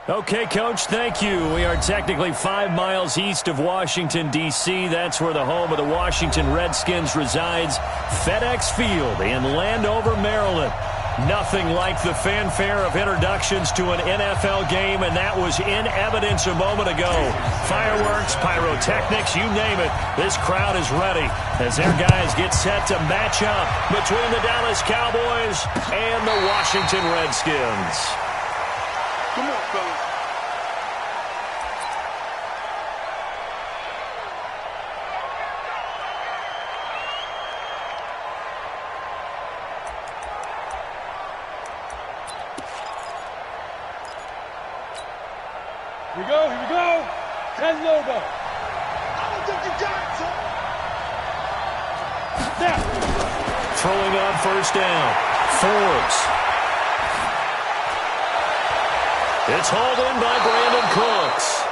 Okay, Coach, thank you. We are technically 5 miles east of Washington, D.C. That's where the home of the Washington Redskins resides. FedEx Field in Landover, Maryland. Nothing like the fanfare of introductions to an NFL game, and that was in evidence a moment ago. Fireworks, pyrotechnics, you name it. This crowd is ready as their guys get set to match up between the Dallas Cowboys and the Washington Redskins. Come on, fellas. Here we go. That's Lobo. I don't think you got it, son. Snap. Throwing on first down. Forbes. It's hauled in by Brandon Cooks.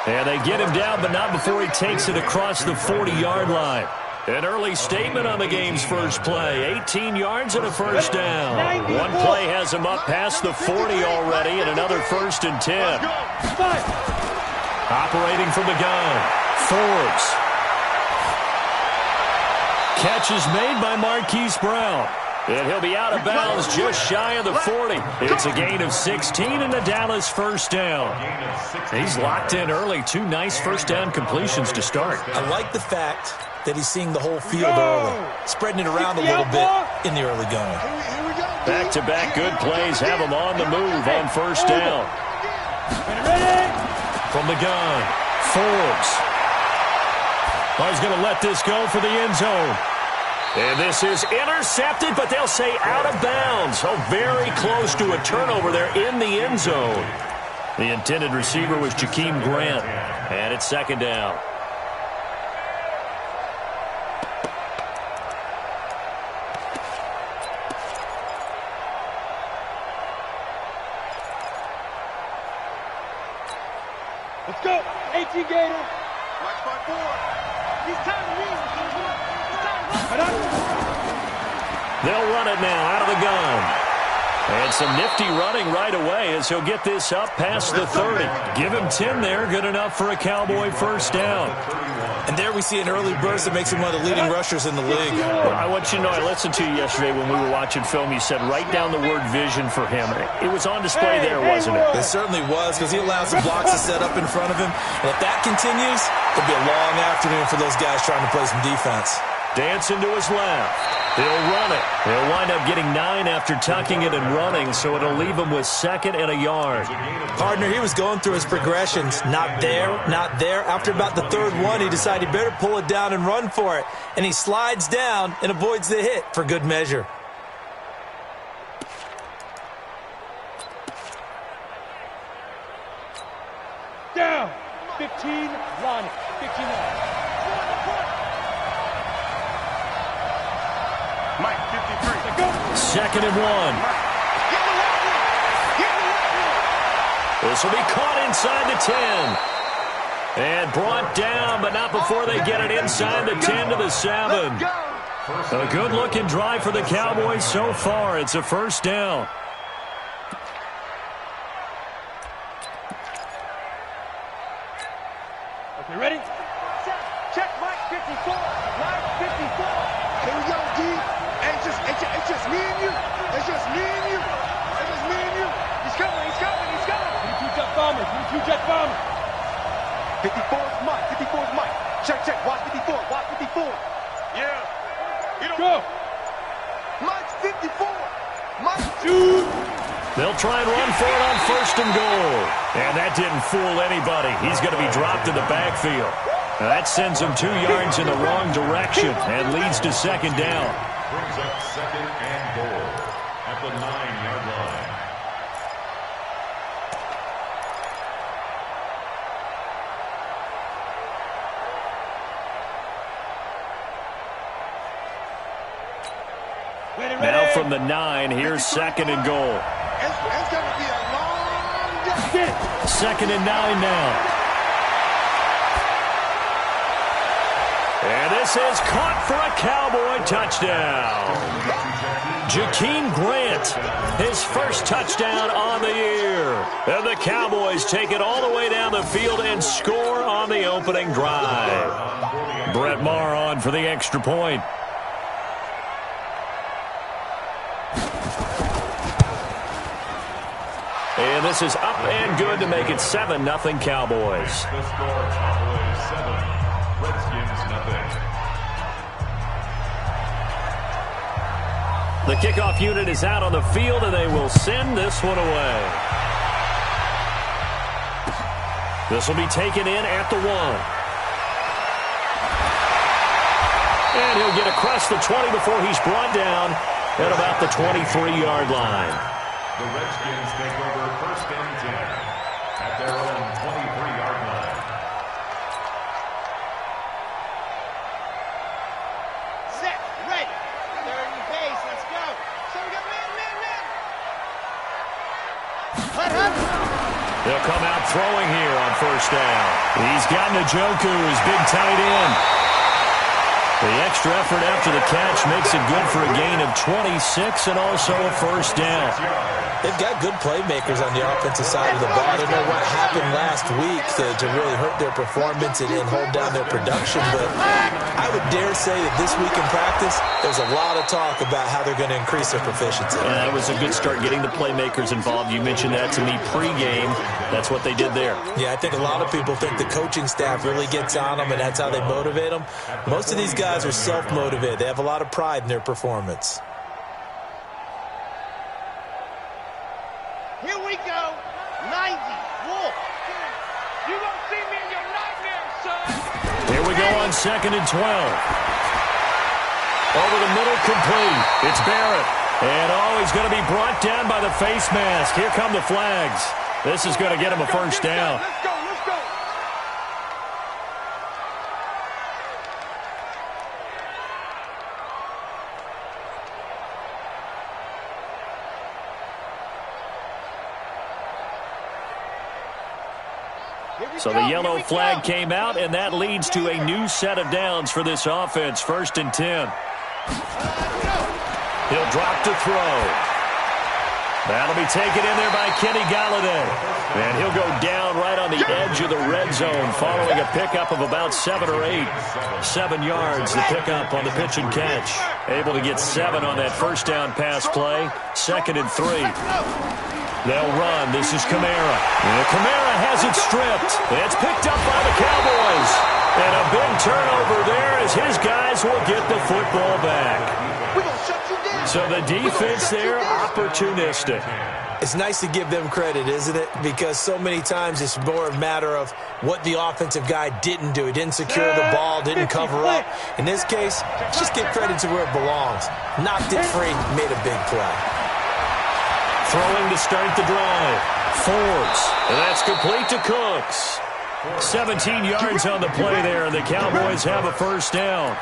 And they get him down, but not before he takes it across the 40-yard line. An early statement on the game's first play. 18 yards and a first down. One play has him up past the 40 already, and another 1st and 10. Operating from the gun. Forbes. Catch is made by Marquise Brown. And he'll be out of bounds just shy of the 40. It's a gain of 16 and a Dallas first down. He's locked in early. 2 nice first down completions to start. I like the fact that he's seeing the whole field early, spreading it around a little bit in the early going. Back-to-back good plays have him on the move on first down. From the gun, Forbes. He's going to let this go for the end zone. And this is intercepted, but they'll say out of bounds. Oh, very close to a turnover there in the end zone. The intended receiver was Jakeem Grant, and it's 2nd down. Let's go. 18 Gator. Watch my board. He's time to leave. They'll run it now out of the gun. And some nifty running right away as he'll get this up past the 30. Give him 10 there. Good enough for a Cowboy first down. And there we see an early burst that makes him one of the leading rushers in the league. Well, I want you to know, I listened to you yesterday when we were watching film. You said write down the word vision for him. It was on display there, wasn't it? It certainly was, because he allows some blocks to set up in front of him. And if that continues, it'll be a long afternoon for those guys trying to play some defense. Dancing to his left. He'll run it. He'll wind up getting 9 after tucking it and running, so it'll leave him with 2nd and a yard. Partner, he was going through his progressions. Not there, not there. After about the 3rd one, he decided he better pull it down and run for it. And he slides down and avoids the hit for good measure. Down. 15, line it. 15 line. Mike, 53. 2nd and 1. This will be caught inside the 10. And brought down, but not before they get it inside the 10 to the 7. A good-looking drive for the Cowboys so far. It's a first down. Okay, ready? Check Mike, 54. Mike, 54. Here we go, D. It's just me and you. It's just me and you. It's just me and you. He's coming. 22 jet bomber. 22 jet bomber. 54 is Mike. 54 is Mike. Check. Watch 54. Watch 54. Yeah. Go. Mike's 54. Mike. Shoot. They'll try and run for it on 1st and goal. And that didn't fool anybody. He's going to be dropped in the backfield. Now that sends him 2 yards in the wrong direction and leads to 2nd down. Brings up 2nd and goal at the 9-yard line. Now from the 9, here's 2nd and goal. It's going to be a long day. 2nd and 9 now. And And this is caught for a Cowboy touchdown. Jakeem Grant, his first touchdown on the year. And the Cowboys take it all the way down the field and score on the opening drive. Brett Maher on for the extra point. And this is up and good to make it 7-0 Cowboys. The score, Cowboys 7, Redskins nothing. The kickoff unit is out on the field, and they will send this one away. This will be taken in at the 1. And he'll get across the 20 before he's brought down at about the 23-yard line. The Redskins take over 1st and 10 at their own 23-yard line. Set, ready. Third and base, let's go. So we got man. Hut. They'll come out throwing here on 1st down. He's got Njoku, his big tight end. The extra effort after the catch makes it good for a gain of 26 and also a 1st down. They've got good playmakers on the offensive side of the ball. I don't know what happened last week to really hurt their performance and hold down their production, but I would dare say that this week in practice, there's a lot of talk about how they're going to increase their proficiency. Yeah, it was a good start getting the playmakers involved. You mentioned that to me pregame. That's what they did there. Yeah, I think a lot of people think the coaching staff really gets on them, and that's how they motivate them. Most of these guys are self-motivated. They have a lot of pride in their performance. Here we go. 90. Wolf. You won't see me in your nightmares, son. Here we go on 2nd and 12. Over the middle, complete. It's Barrett. And he's going to be brought down by the face mask. Here come the flags. This is going to get him a 1st down. Let's go. So the yellow flag came out, and that leads to a new set of downs for this offense. 1st and 10. He'll drop to throw. That'll be taken in there by Kenny Galladay. And he'll go down right on the edge of the red zone following a pickup of about 7 or 8. 7 yards, the pickup on the pitch and catch. Able to get 7 on that 1st down pass play. 2nd and 3. They'll run. This is Kamara. And Kamara has it stripped. It's picked up by the Cowboys. And a big turnover there as his guys will get the football back. So the defense there, opportunistic. It's nice to give them credit, isn't it? Because so many times it's more a matter of what the offensive guy didn't do. He didn't secure the ball, didn't cover up. In this case, just give credit to where it belongs. Knocked it free, made a big play. Throwing to start the drive. Forbes. And that's complete to Cooks. 17 yards on the play there, and the Cowboys have a 1st down.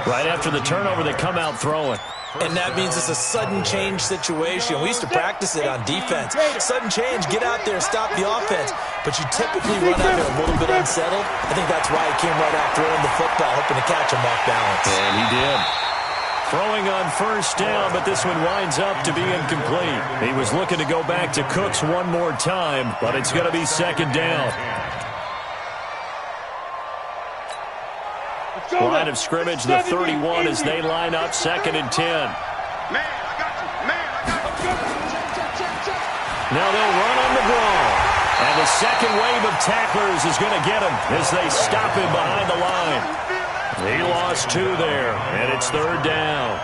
Right after the turnover, they come out throwing. And that means it's a sudden change situation. We used to practice it on defense. Sudden change, get out there, stop the offense. But you typically run out there a little bit unsettled. I think that's why he came right out throwing the football, hoping to catch him off balance. And he did. Throwing on 1st down, but this one winds up to be incomplete. He was looking to go back to Cooks one more time, but it's going to be 2nd down. Line of scrimmage, the 31 as they line up 2nd and 10. Man, I got you. Now they'll run on the draw. And the second wave of tacklers is going to get him as they stop him behind the line. He lost 2 there, and it's 3rd down.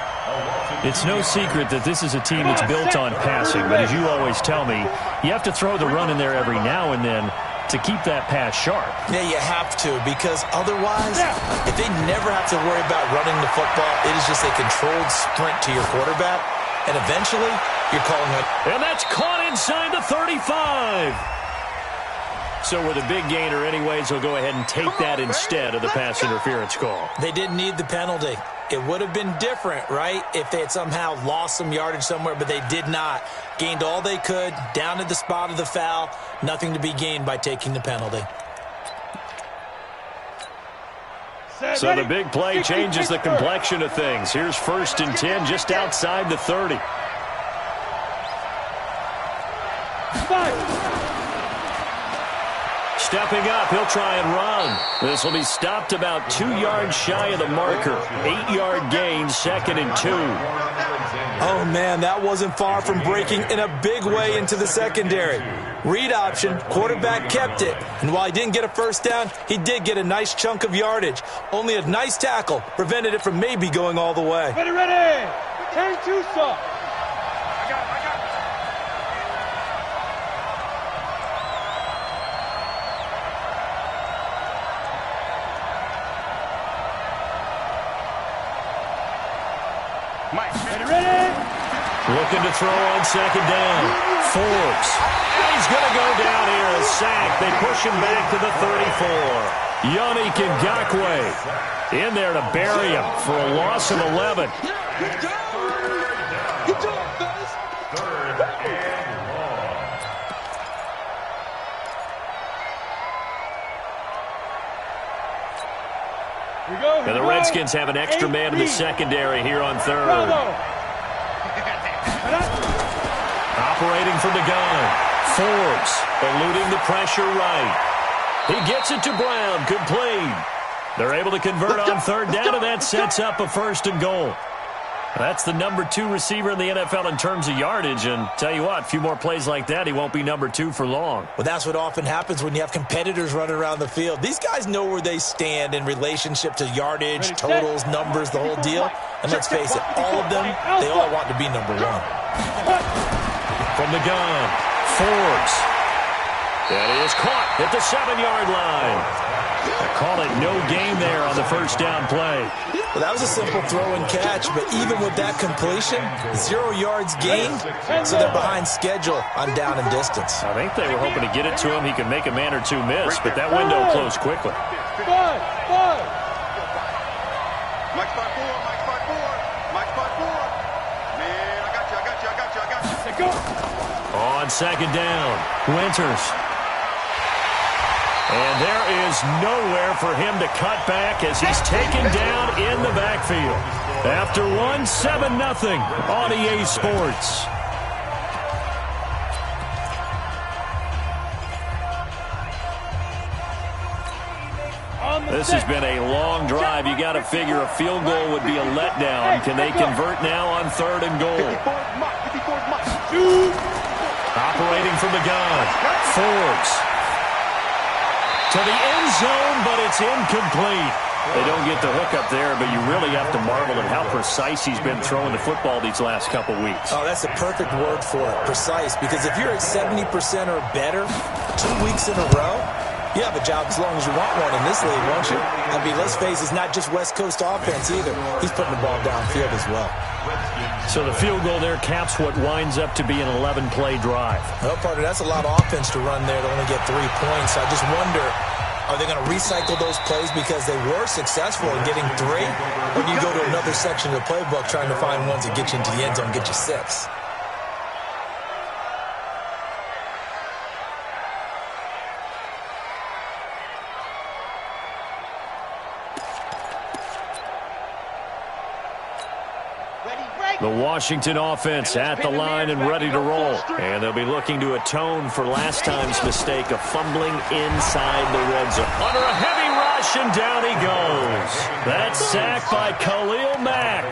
It's no secret that this is a team that's built on passing, but as you always tell me, you have to throw the run in there every now and then to keep that pass sharp. Yeah, you have to, because otherwise, if they never have to worry about running the football, it is just a controlled sprint to your quarterback, and eventually, you're calling it. And that's caught inside the 35. So with a big gainer anyways, they'll go ahead and take that instead of the pass interference call. They didn't need the penalty. It would have been different, right, if they had somehow lost some yardage somewhere, but they did not. Gained all they could, down to the spot of the foul. Nothing to be gained by taking the penalty. So the big play changes the complexion of things. Here's 1st and 10 just outside the 30. Stepping up, he'll try and run. This will be stopped about 2 yards shy of the marker. 8-yard gain, 2nd and 2. Oh, man, that wasn't far from breaking in a big way into the secondary. Read option, quarterback kept it. And while he didn't get a first down, he did get a nice chunk of yardage. Only a nice tackle prevented it from maybe going all the way. Ready. Turn 2, sir. Looking to throw on 2nd down. Forbes. And he's going to go down here. A sack. They push him back to the 34. Yannick Ngakoue in there to bury him for a loss of 11. Good job, fellas. 3rd and long. And the Redskins have an extra man in the secondary here on 3rd. Operating from the gun. Forbes eluding the pressure right. He gets it to Brown. Complete. They're able to convert on 3rd down, and that sets up a 1st and goal. That's the number 2 receiver in the NFL in terms of yardage, and tell you what, a few more plays like that, he won't be number 2 for long. Well, that's what often happens when you have competitors running around the field. These guys know where they stand in relationship to yardage, totals, numbers, the whole deal. And let's face it, all of them, they all want to be number 1. From the gun, Forbes. That is caught at the 7-yard line. I call it no gain there on the 1st down play. Well, that was a simple throw and catch, but even with that completion, 0 yards gained, so they're behind schedule on down and distance. I think they were hoping to get it to him. He could make a man or two miss, but that window closed quickly. Five. Mike spot 4. Man, I got you. Go. On 2nd down, Winters. And there is nowhere for him to cut back as he's taken down in the backfield. After 7-0 on EA Sports. This has been a long drive. You got to figure a field goal would be a letdown. Can they convert now on 3rd and goal? Operating from the gun. Forbes. To the end zone, but it's incomplete. They don't get the hook up there, but you really have to marvel at how precise he's been throwing the football these last couple weeks. Oh, that's the perfect word for it, precise, because if you're at 70% or better 2 weeks in a row, you have a job as long as you want one in this league, won't you? I mean, let's face it, it's not just West Coast offense either. He's putting the ball downfield as well. So the field goal there caps what winds up to be an 11-play drive. Well, partner, that's a lot of offense to run there to only get 3 points. I just wonder, are they going to recycle those plays because they were successful in getting 3? Or do you go to another section of the playbook trying to find ones that get you into the end zone and get you 6? The Washington offense at the line and ready to roll. And they'll be looking to atone for last time's mistake of fumbling inside the red zone. Under a heavy rush, and down he goes. That's sacked by Khalil Mack.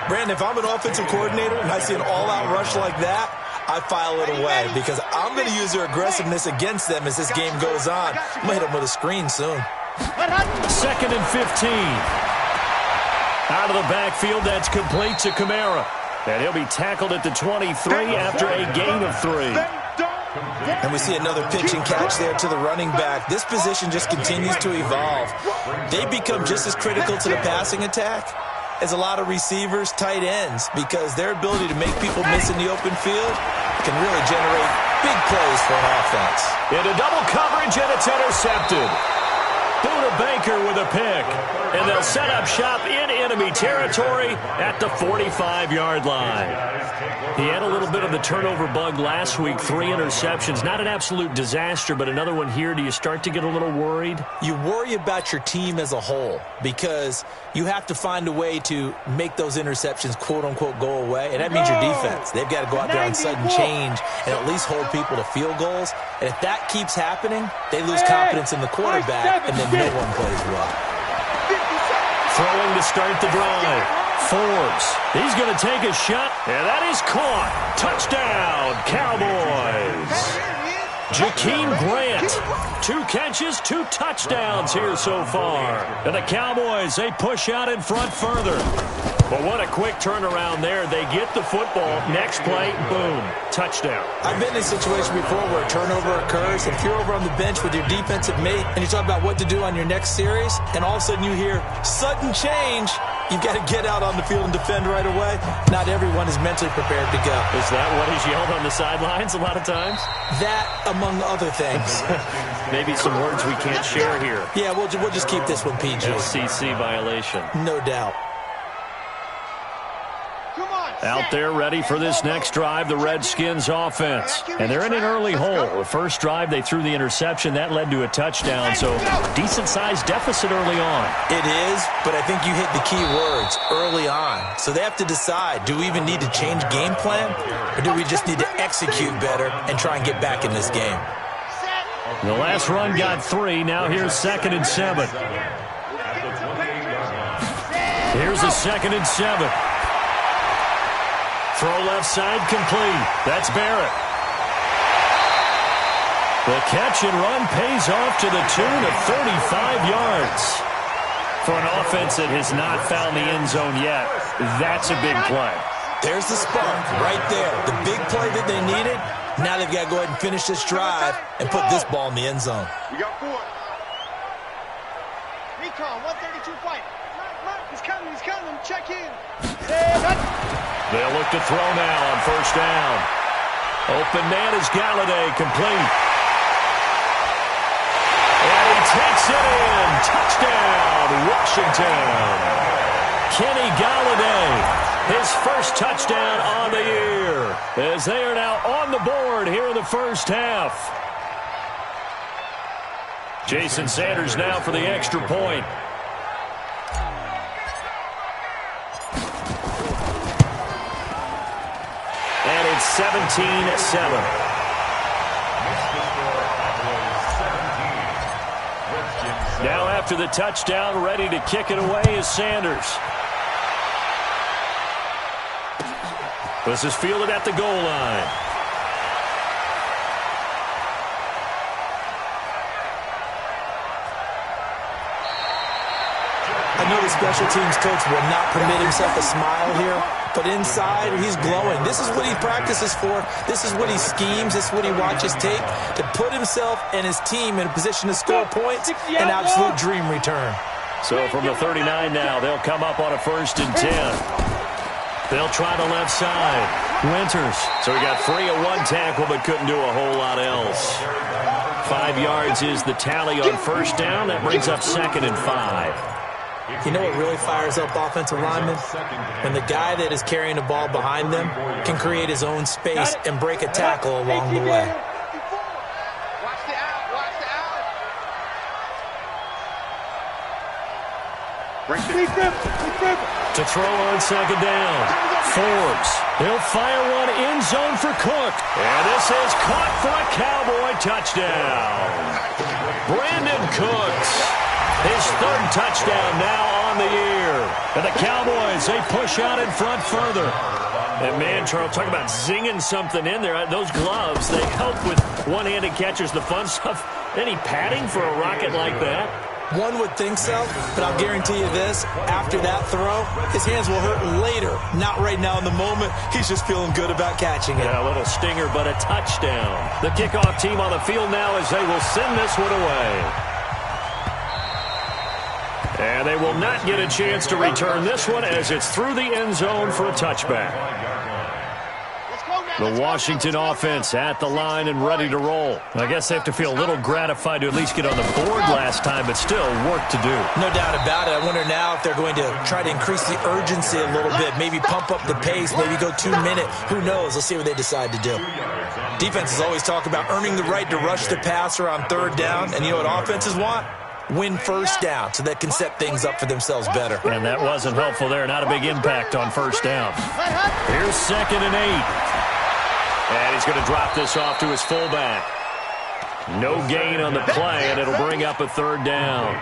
Brandon, if I'm an offensive coordinator and I see an all-out rush like that, I file it away because I'm going to use their aggressiveness against them as this game goes on. I'm going to hit them with a screen soon. 2nd and 15. Out of the backfield, that's complete to Kamara. And he'll be tackled at the 23 after a gain of 3. And we see another pitch and catch there to the running back. This position just continues to evolve. They become just as critical to the passing attack as a lot of receivers, tight ends, because their ability to make people miss in the open field can really generate big plays for an offense. Into double coverage, and it's intercepted. Buda Baker with a pick. And And they'll set up shop in enemy territory at the 45-yard line. He had a little bit of the turnover bug last week, 3 interceptions. Not an absolute disaster, but another one here. Do you start to get a little worried? You worry about your team as a whole because you have to find a way to make those interceptions, quote-unquote, go away, and that means your defense. They've got to go out there on sudden change and at least hold people to field goals. And if that keeps happening, they lose confidence in the quarterback, and then no one plays well. Throwing to start the drive. Forbes. He's going to take a shot, and that is caught. Touchdown, Cowboys. Jakeem Grant. 2 catches, 2 touchdowns here so far. And the Cowboys, they push out in front further. But what a quick turnaround there. They get the football. Next play, boom, touchdown. I've been in a situation before where a turnover occurs, and if you're over on the bench with your defensive mate and you talk about what to do on your next series, and all of a sudden you hear sudden change, you've got to get out on the field and defend right away. Not everyone is mentally prepared to go. Is that what is yelled on the sidelines a lot of times? That, among other things. Maybe some words we can't share here. Yeah, we'll just keep this one PG. FCC violation. No doubt. Out there ready for this next drive, the Redskins offense. And they're in an early hole. The first drive, they threw the interception. That led to a touchdown, so decent-sized deficit early on. It is, but I think you hit the key words, early on. So they have to decide, do we even need to change game plan, or do we just need to execute better and try and get back in this game? The last run got 3. Now here's 2nd and 7. Here's a 2nd and 7. Throw left side complete. That's Barrett. The catch and run pays off to the tune of 35 yards. For an offense that has not found the end zone yet, that's a big play. There's the spark right there. The big play that they needed. Now they've got to go ahead and finish this drive and put this ball in the end zone. We got 4. Recon, 132 fight. Mark, he's coming. Check in. They'll look to throw now on first down. Open man is Galladay, complete. And he takes it in. Touchdown, Washington. Kenny Galladay, his first touchdown on the year, as they are now on the board here in the first half. Jason Sanders now for the extra point. And it's 17-7. Now after the touchdown, ready to kick it away is Sanders. This is fielded at the goal line. I know the special teams coach will not permit himself a smile here, but inside, he's glowing. This is what he practices for. This is what he schemes. This is what he watches tape to put himself and his team in a position to score points. An absolute dream return. So from the 39 now, they'll come up on a 1st and 10. They'll try the left side. Winters. So he got free of 1 tackle, but couldn't do a whole lot else. 5 yards is the tally on first down. That brings up 2nd and 5. You know what really fires up offensive linemen? When the guy that is carrying the ball behind them can create his own space and break a tackle along the way. Watch the out. To throw on 2nd down. Forbes. He'll fire one end zone for Cook. And this is caught for a Cowboy touchdown. Brandon Cooks. His 3rd touchdown now on the year. And the Cowboys, they push out in front further. And man, Charles, talk about zinging something in there. Those gloves, they help with one-handed catches, the fun stuff. Any padding for a rocket like that? One would think so, but I'll guarantee you this. After that throw, his hands will hurt later. Not right now in the moment. He's just feeling good about catching it. Yeah, a little stinger, but a touchdown. The kickoff team on the field now as they will send this one away. And they will not get a chance to return this one as it's through the end zone for a touchback. Let's go now. The Washington offense at the line and ready to roll. I guess they have to feel a little gratified to at least get on the board last time, but still work to do. No doubt about it. I wonder now if they're going to try to increase the urgency a little bit, maybe pump up the pace, maybe go 2 minute. Who knows? Let's see what they decide to do. Defenses always talk about earning the right to rush the passer on third down, and you know what offenses want? Win first down so they can set things up for themselves better. And that wasn't helpful there. Not a big impact on first down. Here's 2nd and 8. And he's going to drop this off to his fullback. No gain on the play, and it'll bring up a 3rd down.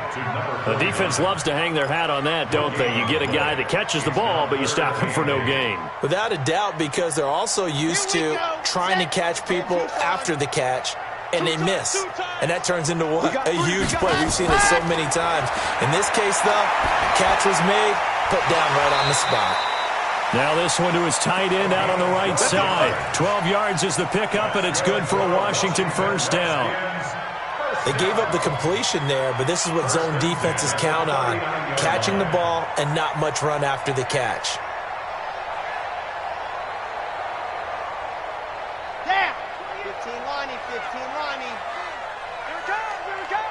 The defense loves to hang their hat on that, don't they? You get a guy that catches the ball, but you stop him for no gain. Without a doubt, because they're also used to trying to catch people after the catch, and they miss. And that turns into what? A huge play. We've seen it so many times. In this case, though, catch was made, put down right on the spot. Now this one to his tight end out on the right side. 12 yards is the pickup, and it's good for a Washington first down. They gave up the completion there, but this is what zone defenses count on. Catching the ball and not much run after the catch. Yeah. 15 Lonnie, 15 Lonnie. Here we go, here we go.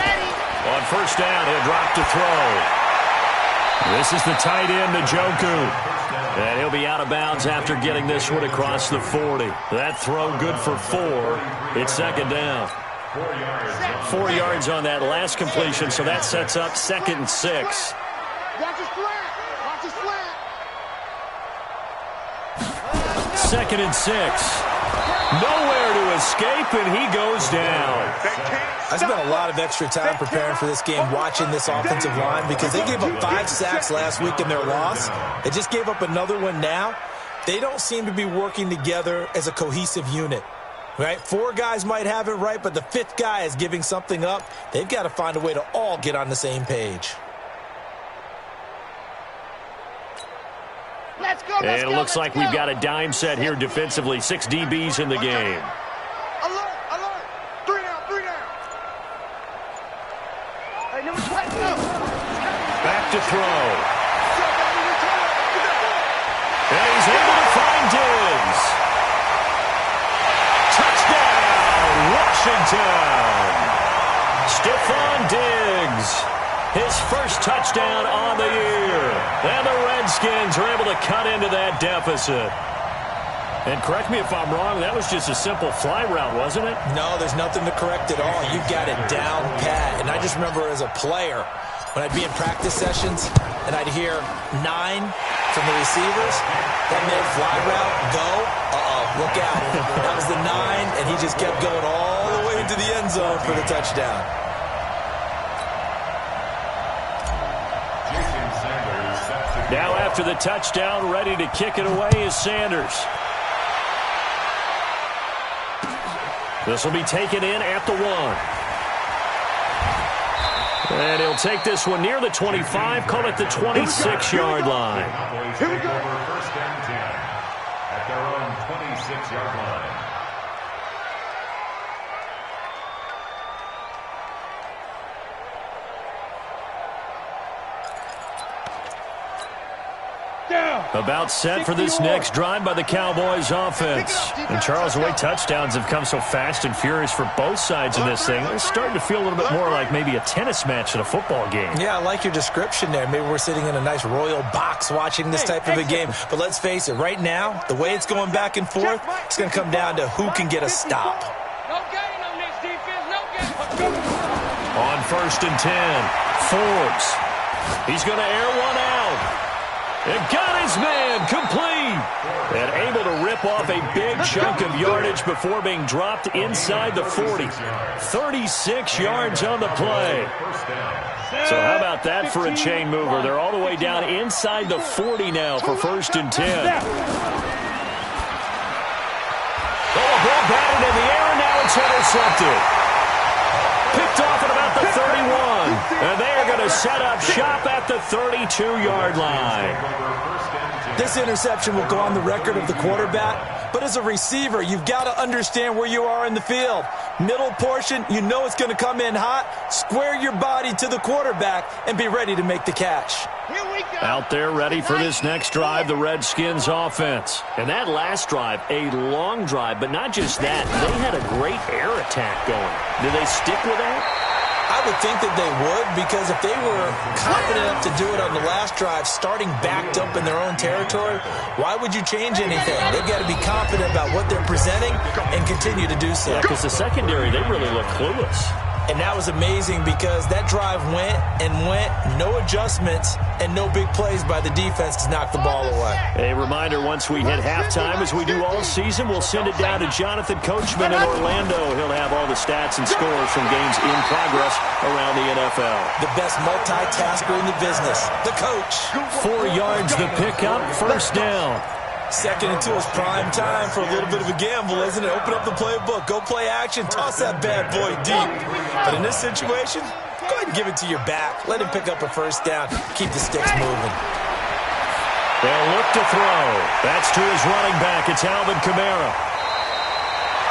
Ready. On first down, he'll drop to throw. This is the tight end, Njoku. And he'll be out of bounds after getting this one across the 40. That throw good for 4. It's 2nd down. 4 yards on that last completion, so that sets up 2nd and 6. Watch his flat. Watch his flat. 2nd and 6. Nowhere to escape, and he goes down. I spent a lot of extra time preparing for this game, watching this offensive line, because they gave up 5 sacks last week in their loss. They just gave up another one now. They don't seem to be working together as a cohesive unit. Right? 4 guys might have it right, but the 5th guy is giving something up. They've got to find a way to all get on the same page. Let's go, let's And it go, looks like go. we've got a dime set here defensively. 6 DBs in the game. Alert, alert. 3 down, 3 down. Hey, number 12, go. Back to throw. And he's able to find Diggs. Touchdown, Washington. Stephon Diggs. His first touchdown on the year. And the Redskins are able to cut into that deficit. And correct me if I'm wrong, that was just a simple fly route, wasn't it? No, there's nothing to correct at all. You got it down pat. And I just remember as a player, when I'd be in practice sessions and I'd hear 9 from the receivers, that meant fly route, go, look out. That was the 9, and he just kept going all the way into the end zone for the touchdown. Now after the touchdown, ready to kick it away is Sanders. This will be taken in at the 1. And he'll take this one near the 25, call it the 26-yard line. Here we go. First and 10 at their own 26-yard line. About set for this next drive by the Cowboys offense. And Charles, the way touchdowns have come so fast and furious for both sides in this thing, it's starting to feel a little bit more like maybe a tennis match at a football game. Yeah, I like your description there. Maybe we're sitting in a nice royal box watching this type of a game. But let's face it, right now, the way it's going back and forth, it's going to come down to who can get a stop. No gain on this defense. No gain. On first and 10, Forbes. He's going to air one out. And got his man complete. And able to rip off a big chunk of yardage before being dropped inside the 40. 36 yards on the play. So how about that for a chain mover? They're all the way down inside the 40 now for first and 10. Oh, ball batted in the air, and now it's intercepted. Picked off at about the 31. And they are going to set up shop at the 32-yard line. This interception will go on the record of the quarterback, but as a receiver, you've got to understand where you are in the field. Middle portion, you know it's going to come in hot. Square your body to the quarterback and be ready to make the catch. Here we go. Out there ready for this next drive, the Redskins offense. And that last drive, a long drive, but not just that. They had a great air attack going. Do they stick with that? I would think that they would, because if they were confident enough to do it on the last drive, starting backed up in their own territory, why would you change anything? They've got to be confident about what they're presenting and continue to do so. Yeah, because the secondary, they really look clueless. And that was amazing because that drive went and went, no adjustments, and no big plays by the defense to knock the ball away. A reminder, once we hit halftime, as we do all season, we'll send it down to Jonathan Coachman in Orlando. He'll have all the stats and scores from games in progress around the NFL. The best multitasker in the business, the coach. 4 yards the pickup, first down. Second and 2 is prime time for a little bit of a gamble, isn't it? Open up the playbook, go play action, toss that bad boy deep. But in this situation, go ahead and give it to your back. Let him pick up a first down. Keep the sticks moving. They'll look to throw. That's to his running back. It's Alvin Kamara.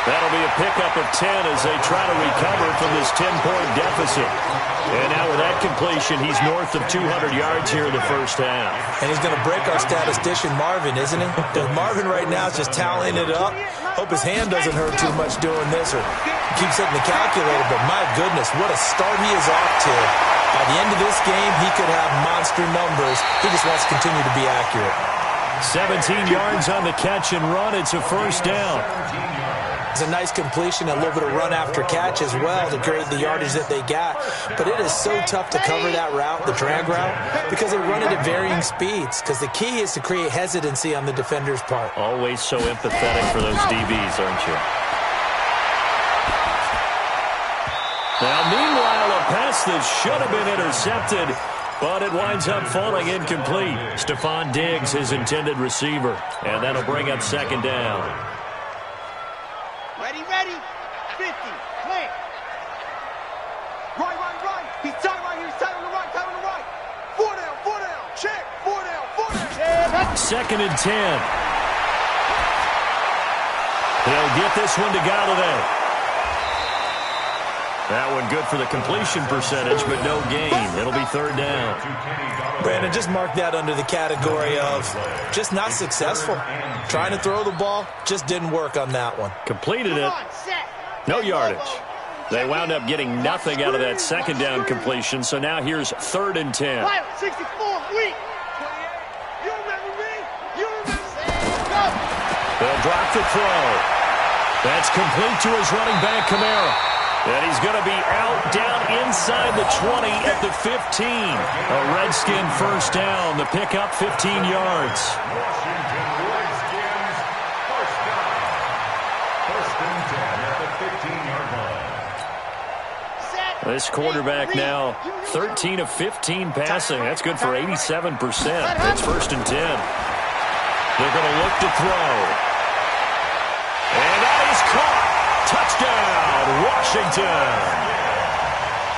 That'll be a pickup of 10 as they try to recover from this 10-point deficit. And now with that completion, he's north of 200 yards here in the first half. And he's going to break our statistician, Marvin, isn't he? Because Marvin right now is just tallying it up. Hope his hand doesn't hurt too much doing this, or keeps hitting the calculator. But my goodness, what a start he is off to. By the end of this game, he could have monster numbers. He just wants to continue to be accurate. 17 yards on the catch and run. It's a first down. It's a nice completion, a little bit of run after catch as well to create the yardage that they got. But it is so tough to cover that route, the drag route, because they run it at varying speeds. Because the key is to create hesitancy on the defender's part. Always so empathetic for those DBs, aren't you? Now, meanwhile, a pass that should have been intercepted, but it winds up falling incomplete. Stephon Diggs, his intended receiver, and that'll bring up second down. Ready, 50, clear. Right. He's tight right here, he's tight on the right. 4 down, check, 4 down. Second and 10. He'll get this one to Galladay. That one good for the completion percentage, but no gain. It'll be third down. Brandon, just mark that under the category of just not successful. Trying to throw the ball, just didn't work on that one. Completed it. No yardage. They wound up getting nothing out of that second down completion, so now here's third and 10. 64, weak. 28. You remember me? Go. They'll drop the throw. That's complete to his running back, Kamara. And he's going to be out down inside the 20 at the 15. A Redskin first down. The pickup 15 yards. Washington Redskins first down. First and 10 at the 15-yard line. This quarterback now 13 of 15 passing. That's good for 87%. It's first and 10. They're going to look to throw. And that is caught. Touchdown, Washington.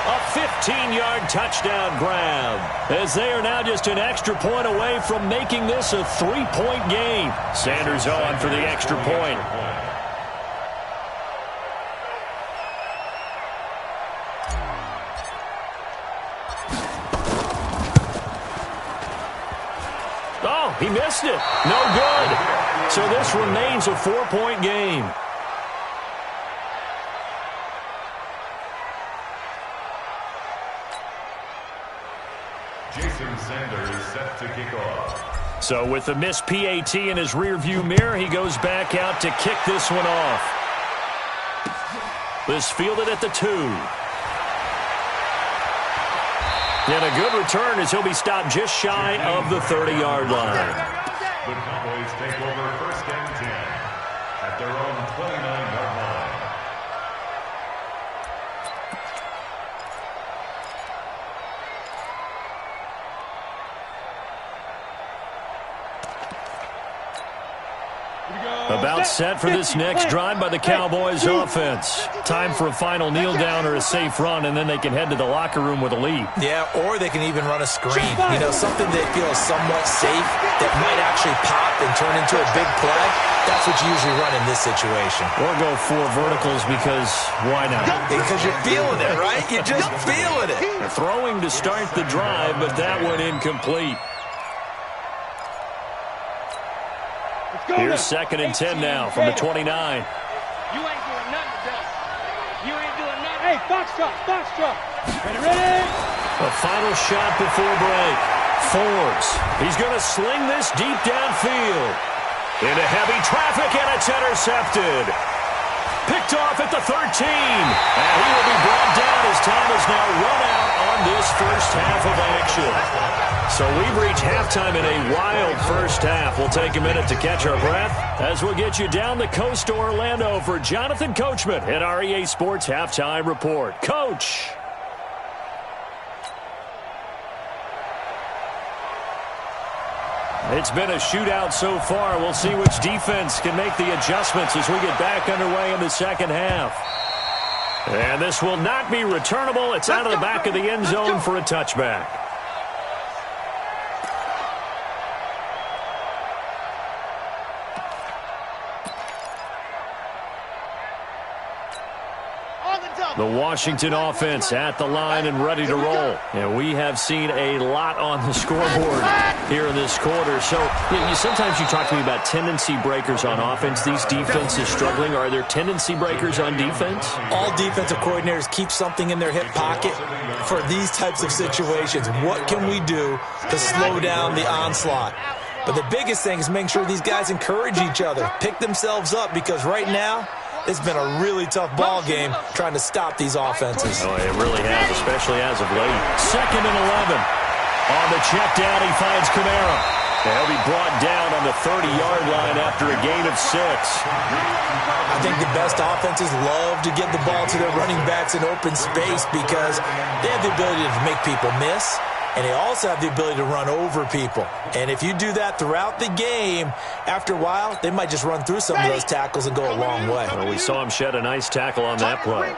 A 15-yard touchdown grab, as they are now just an extra point away from making this a 3-point game. Sanders on for the extra point. Oh, he missed it. No good. So this remains a 4-point game. Jason Sanders set to kick off. So with the missed PAT in his rearview mirror, he goes back out to kick this one off. This fielded at the 2. And a good return as he'll be stopped just shy of the 30-yard line. The Cowboys take over first and 10 at their own 29-yard line. About set for this next drive by the Cowboys offense. Time for a final kneel down or a safe run, and then they can head to the locker room with a lead. Yeah, or they can even run a screen. You know, something they feel is somewhat safe that might actually pop and turn into a big play. That's what you usually run in this situation. Or go 4 verticals because why not? Because you're feeling it, right? You're just feeling it. Throwing to start the drive, but that one incomplete. Here's 2nd and 10 now from the 29. You ain't doing nothing today. You ain't doing nothing. Hey, box drop. Ready? A final shot before break. Forbes. He's going to sling this deep downfield. Into heavy traffic, and it's intercepted. Picked off at the 13. And he will be brought down as time is now run out on this first half of action. So we've reached halftime in a wild first half. We'll take a minute to catch our breath as we'll get you down the coast to Orlando for Jonathan Coachman at our EA Sports Halftime Report. Coach. It's been a shootout so far. We'll see which defense can make the adjustments as we get back underway in the second half. And this will not be returnable. It's out of the back of the end zone for a touchback. The Washington offense at the line and ready to roll. And we have seen a lot on the scoreboard here in this quarter. So sometimes you talk to me about tendency breakers on offense. These defenses struggling. Are there tendency breakers on defense? All defensive coordinators keep something in their hip pocket for these types of situations. What can we do to slow down the onslaught? But the biggest thing is making sure these guys encourage each other, pick themselves up, because right now, it's been a really tough ball game trying to stop these offenses. Oh, it really has, especially as of late. 2nd and 11. On the check down, he finds Kamara. He'll be brought down on the 30-yard line after a gain of 6. I think the best offenses love to get the ball to their running backs in open space because they have the ability to make people miss. And they also have the ability to run over people. And if you do that throughout the game, after a while, they might just run through some of those tackles and go a long way. Well, we saw him shed a nice tackle on that play.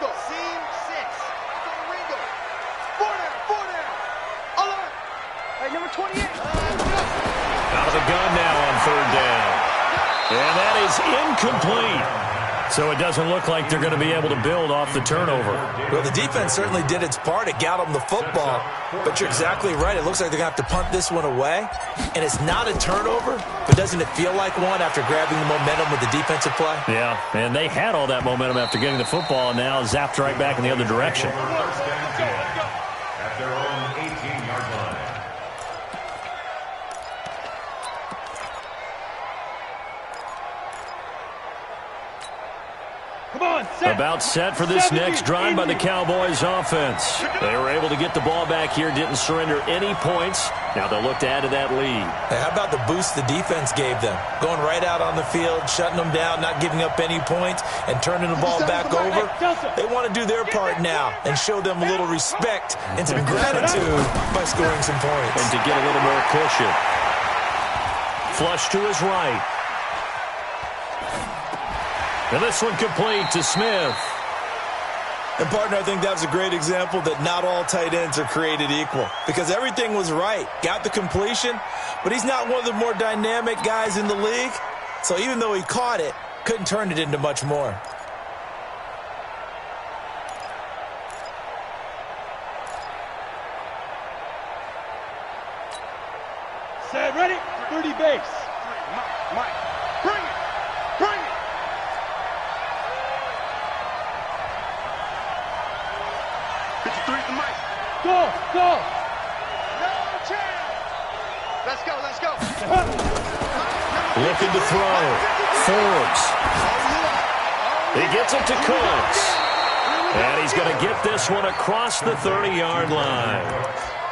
Hey, number 28. Out of the gun now on 3rd down. And that is incomplete. So it doesn't look like they're going to be able to build off the turnover. Well, the defense certainly did its part. It got them the football. But you're exactly right. It looks like they're going to have to punt this one away. And it's not a turnover, but doesn't it feel like one after grabbing the momentum with the defensive play? Yeah, and they had all that momentum after getting the football and now zapped right back in the other direction. At their own 18-yard line. Come on, set. About set for this next drive by the Cowboys offense. They were able to get the ball back here, didn't surrender any points. Now they'll look to add to that lead. Hey, how about the boost the defense gave them? Going right out on the field, shutting them down, not giving up any points, and turning the ball back over. They want to do their part now and show them a little respect and some gratitude by scoring some points. And to get a little more cushion. Flush to his right. And this one complete to Smith. And, partner, I think that was a great example that not all tight ends are created equal because everything was right. Got the completion, but he's not one of the more dynamic guys in the league. So even though he caught it, couldn't turn it into much more. Set, ready? 30 base. Mike, bring it. Bring it. Go! No chance. Let's go. Looking to throw. Forbes. He gets it to Cooks. And he's going to get this one across the 30-yard line.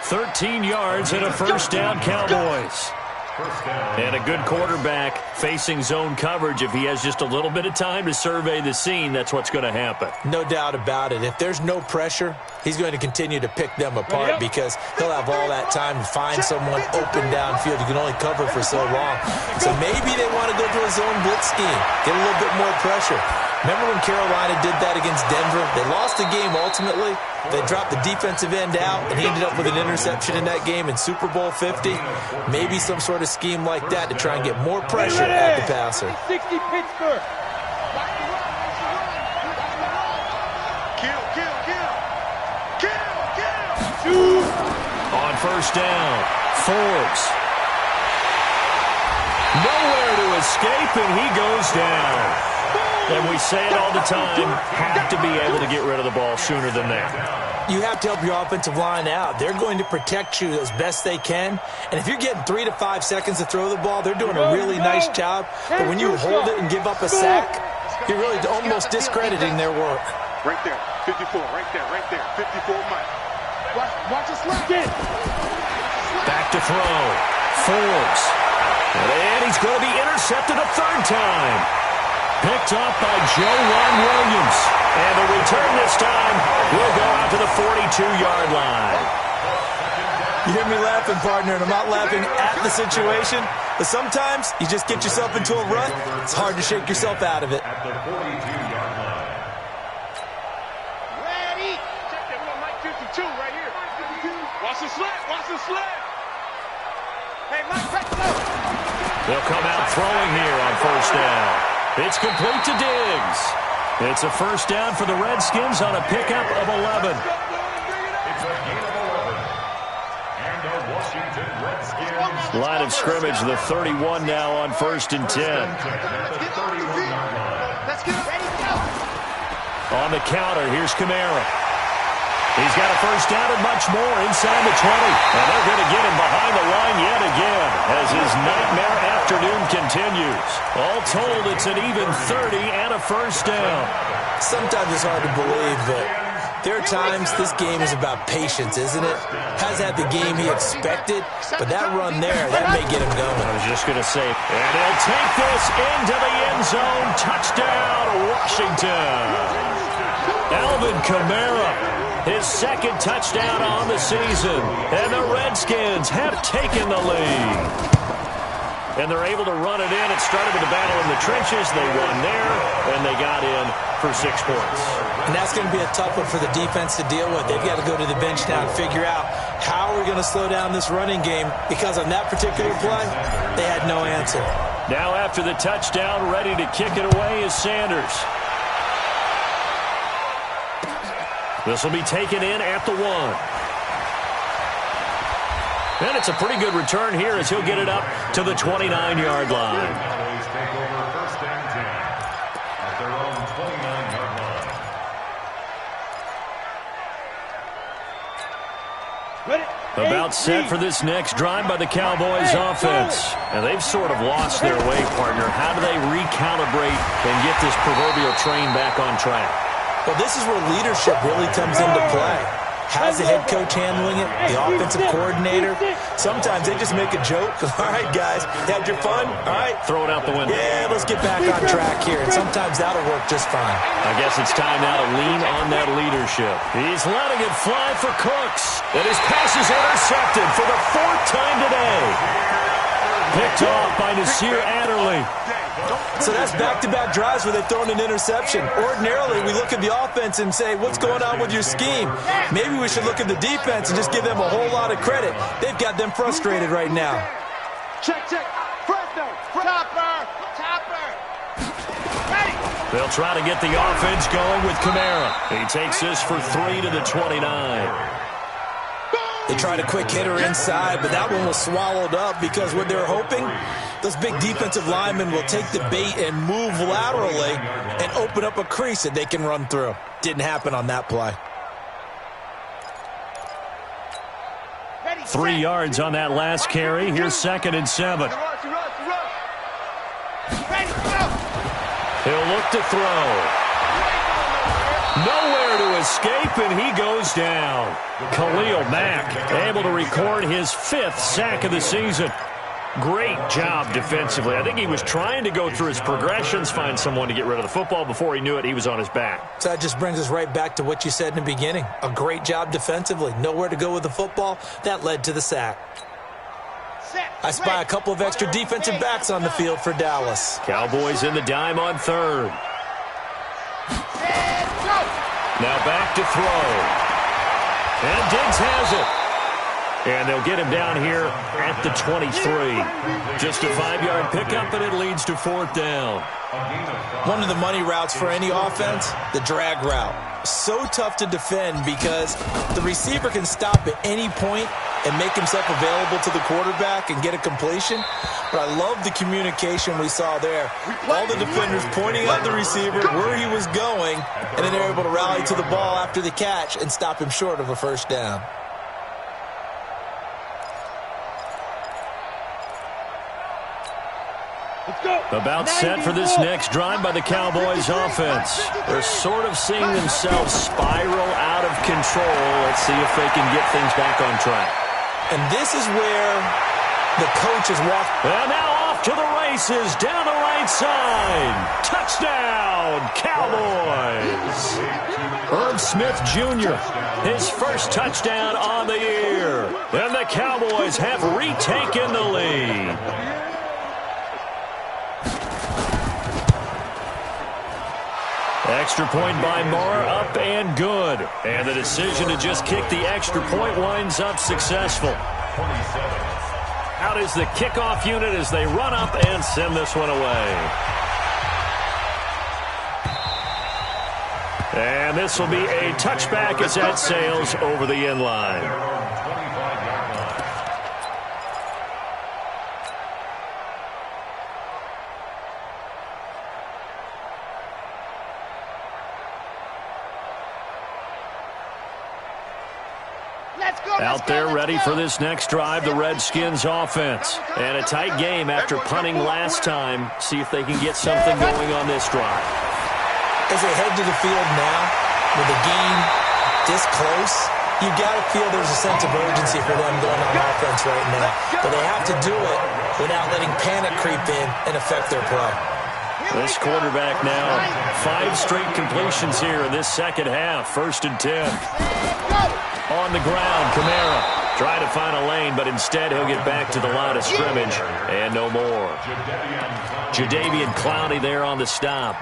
13 yards and a first down, Cowboys. First down. And a good quarterback facing zone coverage. If he has just a little bit of time to survey the scene, that's what's going to happen. No doubt about it. If there's no pressure, he's going to continue to pick them apart because he'll have all that time to find someone open downfield. You can only cover for so long. So maybe they want to go to a zone blitz scheme, get a little bit more pressure. Remember when Carolina did that against Denver? They lost the game ultimately. They dropped the defensive end out, and he ended up with an interception in that game in Super Bowl 50. Maybe some sort of scheme like that to try and get more pressure at the passer. 60 Pittsburgh. Kill. On first down, Forbes. Nowhere to escape, and he goes down. And we say it all the time, have to be able to get rid of the ball sooner than that. You have to help your offensive line out. They're going to protect you as best they can. And if you're getting 3 to 5 seconds to throw the ball, they're doing a really nice job. But when you hold it and give up a sack, you're really almost discrediting their work. Right there, 54, right there, 54 Mike. Watch us left. Back to throw. Forbes. And he's going to be intercepted a third time. Picked up by Joe Williams. And the return this time will go out to the 42-yard line. You hear me laughing, partner, and I'm not laughing at the situation. But sometimes you just get yourself into a rut. It's hard to shake yourself out of it. At the 42-yard line. Ready. Check that one, Mike 52 right here. Watch the slant. Hey, Mike, back low. They'll come out throwing here on first down. It's complete to Diggs. It's a first down for the Redskins on a pickup of 11. It's a gain of 11. And the Washington Redskins. Line of scrimmage, the 31 now on first and 10. At the 31-yard line. Let's get ready to go. On the counter, here's Kamara. He's got a first down and much more inside the 20. And they're going to get him behind the line yet again as his nightmare afternoon continues. All told, it's an even 30 and a first down. Sometimes it's hard to believe, but there are times this game is about patience, isn't it? Has had the game he expected, but that run there, that may get him going. I was just going to say, and he'll take this into the end zone. Touchdown, Washington. Alvin Kamara. His second touchdown on the season. And the Redskins have taken the lead. And they're able to run it in. It started with a battle in the trenches. They won there, and they got in for 6 points. And that's going to be a tough one for the defense to deal with. They've got to go to the bench now and figure out how we're going to slow down this running game, because on that particular play, they had no answer. Now after the touchdown, ready to kick it away is Sanders. This will be taken in at the 1. And it's a pretty good return here as he'll get it up to the 29-yard line. Cowboys take over first and 10 at their own 29-yard line. Ready? About set for this next drive by the Cowboys offense. And they've sort of lost their way, partner. How do they recalibrate and get this proverbial train back on track? Well, this is where leadership really comes into play. How's the head coach handling it? The offensive coordinator? Sometimes they just make a joke. All right, guys, had your fun? All right. Throw it out the window. Yeah, let's get back on track here. And sometimes that'll work just fine. I guess it's time now to lean on that leadership. He's letting it fly for Cooks. And his pass is intercepted for the 4th time today. Picked off by Nasir Adderley. So that's back-to-back drives where they've thrown an interception. Ordinarily, we look at the offense and say, what's going on with your scheme? Maybe we should look at the defense and just give them a whole lot of credit. They've got them frustrated right now. Check. Fresno. Topper. Ready. They'll try to get the offense going with Kamara. He takes this for 3 to the 29. They tried a quick hitter inside, but that one was swallowed up because what they're hoping, those big defensive linemen will take the bait and move laterally and open up a crease that they can run through. Didn't happen on that play. 3 yards on that last carry. Here's 2nd and 7. He'll look to throw. Nowhere to escape, and he goes down. Khalil Mack able to record his 5th sack of the season. Great job defensively. I think he was trying to go through his progressions, find someone to get rid of the football. Before he knew it, he was on his back. So that just brings us right back to what you said in the beginning. A great job defensively. Nowhere to go with the football. That led to the sack. I spy a couple of extra defensive backs on the field for Dallas. Cowboys in the dime on third. Now back to throw. And Diggs has it. And they'll get him down here at the 23. Just a 5-yard pickup, and it leads to fourth down. One of the money routes for any offense, the drag route. So tough to defend because the receiver can stop at any point and make himself available to the quarterback and get a completion. But I love the communication we saw there. All the defenders pointing at the receiver where he was going, and then they're able to rally to the ball after the catch and stop him short of a first down. About set for this next drive by the Cowboys offense. They're sort of seeing themselves spiral out of control. Let's see if they can get things back on track. And this is where the coach has walked. And now off to the races down the right side. Touchdown, Cowboys. Herb Smith Jr., his first touchdown on the year. And the Cowboys have retaken the lead. Extra point by Marr, up and good. And the decision to just kick the extra point winds up successful. Out is the kickoff unit as they run up and send this one away. And this will be a touchback as that sails over the end line. Out there ready for this next drive, the Redskins offense. And a tight game after punting last time. See if they can get something going on this drive. As they head to the field now, with the game this close, you got to feel there's a sense of urgency for them going on offense right now. But they have to do it without letting panic creep in and affect their play. This quarterback now, 5 straight completions here in this second half. 1st and 10. On the ground, Kamara trying to find a lane, but instead he'll get back to the line of scrimmage and no more. Jadeveon Clowney there on the stop.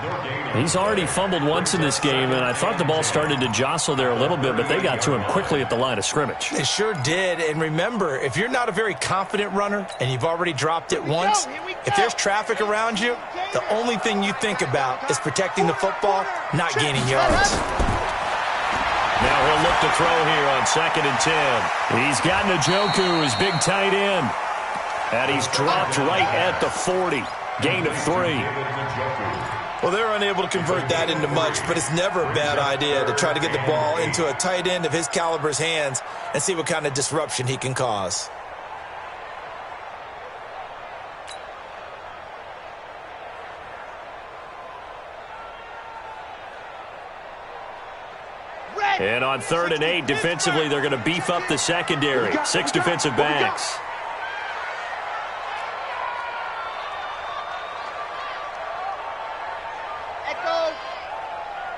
He's already fumbled once in this game, and I thought the ball started to jostle there a little bit, but they got to him quickly at the line of scrimmage. They sure did, and remember, if you're not a very confident runner and you've already dropped it once, if there's traffic around you, the only thing you think about is protecting the football, not gaining yards. Now he'll look to throw here on 2nd and 10. He's got Njoku, his big tight end. And he's dropped right at the 40. Gain of 3. Well, they're unable to convert that into much, but it's never a bad idea to try to get the ball into a tight end of his caliber's hands and see what kind of disruption he can cause. And on 3rd and 8, defensively, they're going to beef up the secondary. 6 defensive backs. Echo.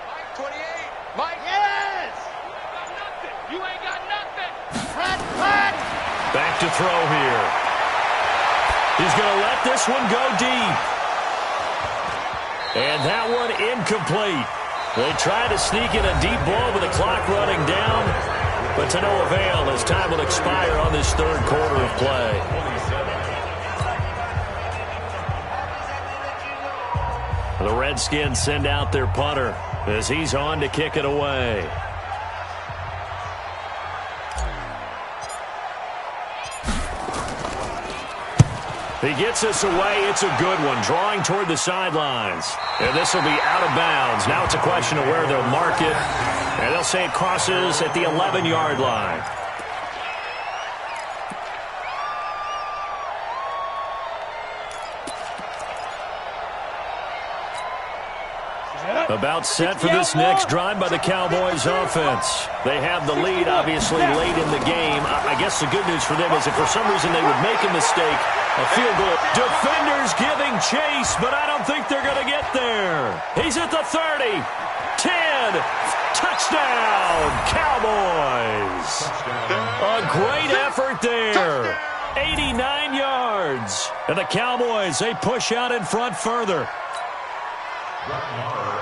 Mike 28. Mike. Yes. You ain't got nothing. Hot. Back to throw here. He's going to let this one go deep. And that one incomplete. They try to sneak in a deep ball with the clock running down, but to no avail as time will expire on this 3rd quarter of play. The Redskins send out their punter as he's on to kick it away. He gets us away. It's a good one, drawing toward the sidelines. And this will be out of bounds. Now it's a question of where they'll mark it. And they'll say it crosses at the 11-yard line. Set up. About set for this next drive by the Cowboys offense. They have the lead, obviously, late in the game. I guess the good news for them is if for some reason they would make a mistake, a field goal. Defenders giving chase, but I don't think they're going to get there. He's at the 30. 10. Touchdown, Cowboys. A great effort there. 89 yards. And the Cowboys, they push out in front further.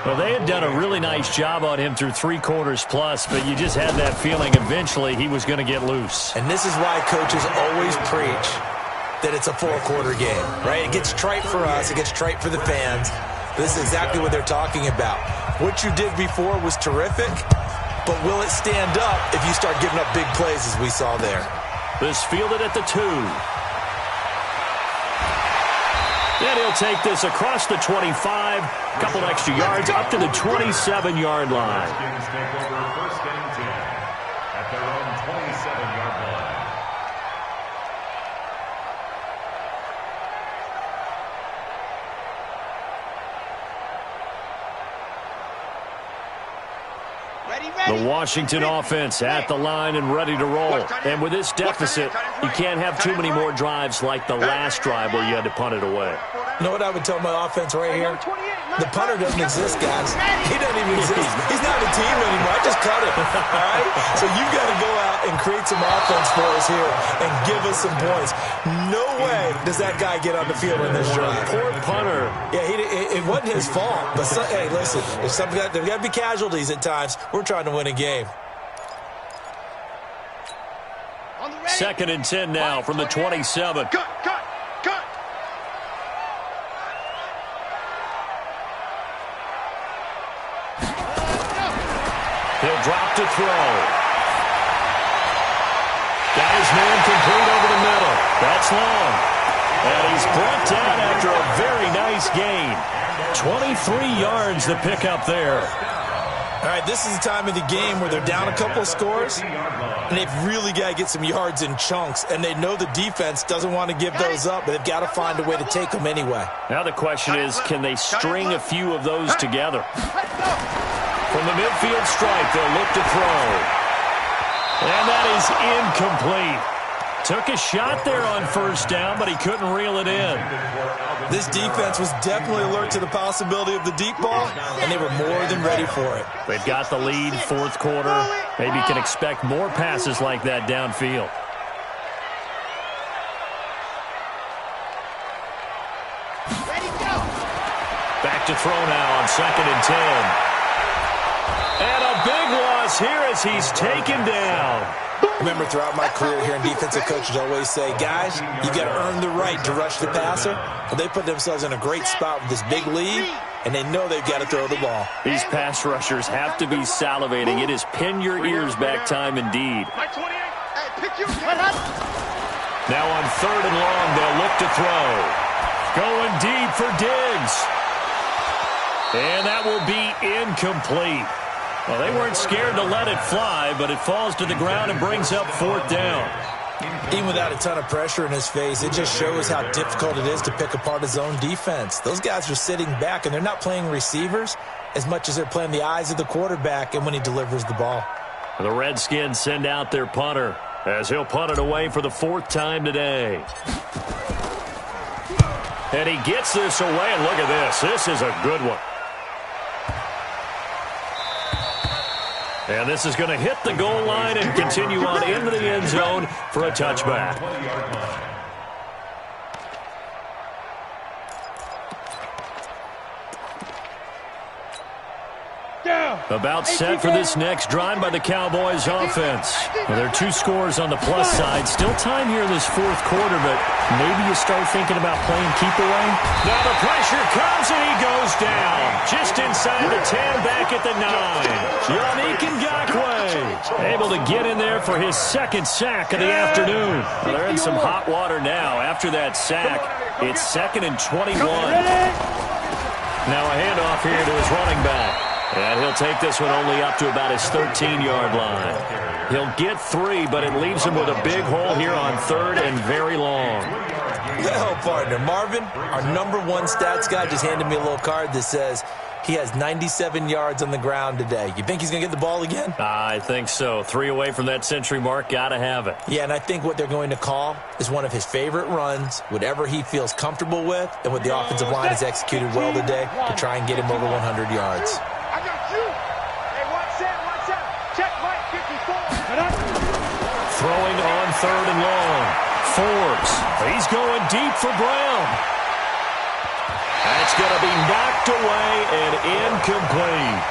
Well, they had done a really nice job on him through 3 quarters plus, but you just had that feeling eventually he was going to get loose. And this is why coaches always preach that it's a 4-quarter game, right? It gets trite for us. It gets trite for the fans. This is exactly what they're talking about. What you did before was terrific, but will it stand up if you start giving up big plays as we saw there? This fielded at the 2. And he'll take this across the 25, a couple extra yards up to the 27-yard line. Take over 1st and 10 at their own 27-yard line. The Washington offense at the line and ready to roll. And with this deficit, you can't have too many more drives like the last drive where you had to punt it away. You know what I would tell my offense right here? The punter doesn't exist, guys. He doesn't even exist. He's not a team anymore. I just cut him. All right? So you've got to go out and create some offense for us here and give us some points. No way does that guy get on the field in this drive. Poor punter. Yeah, it wasn't his fault. But, hey, listen, there's got to be casualties at times. We're trying to win a game. 2nd and 10 now from the 27. Cut. He'll drop to throw. Got his man complete over the middle. That's long. And he's brought down after a very nice gain. 23 yards the pickup there. All right, this is the time of the game where they're down a couple of scores, and they've really got to get some yards in chunks, and they know the defense doesn't want to give those up, but they've got to find a way to take them anyway. Now the question is, can they string a few of those together? From the midfield stripe, they'll look to throw. And that is incomplete. Took a shot there on 1st down, but he couldn't reel it in. This defense was definitely alert to the possibility of the deep ball, and they were more than ready for it. They've got the lead, 4th quarter. Maybe you can expect more passes like that downfield. Back to throw now on 2nd and 10. And a big loss here as he's taken down. Remember, throughout my career here in defensive coaches always say, guys, you got to earn the right to rush the passer. Well, they put themselves in a great spot with this big lead, and they know they've got to throw the ball. These pass rushers have to be salivating. It is pin your ears back time indeed. Now on 3rd and long, they'll look to throw. Going deep for Diggs. And that will be incomplete. Well, they weren't scared to let it fly, but it falls to the ground and brings up 4th down. Even without a ton of pressure in his face, it just shows how difficult it is to pick apart his own defense. Those guys are sitting back, and they're not playing receivers as much as they're playing the eyes of the quarterback and when he delivers the ball. The Redskins send out their punter as he'll punt it away for the 4th time today. And he gets this away, and look at this. This is a good one. And this is going to hit the goal line and continue on into the end zone for a touchback. About set for this next drive by the Cowboys offense. Well, there are 2 scores on the plus side. Still time here in this 4th quarter, but maybe you start thinking about playing keep away. Now the pressure comes and he goes down. Just inside the 10, back at the 9. Yannick Ngakoue able to get in there for his 2nd sack of the afternoon. Well, they're in some hot water now. After that sack, it's 2nd and 21. Now a handoff here to his running back. And he'll take this one only up to about his 13-yard line. He'll get 3, but it leaves him with a big hole here on 3rd and very long. Well, partner, Marvin, our #1 stats guy just handed me a little card that says He has 97 yards on the ground today. You think he's going to get the ball again? I think so. 3 away from that century mark. Got to have it. Yeah, and I think what they're going to call is one of his favorite runs, whatever he feels comfortable with, and what the offensive line has executed well today to try and get him over 100 yards. I got you. Hey, watch out. Check Mike 54. Throwing on 3rd and long. Forbes. He's going deep for Brown. That's going to be knocked away and incomplete.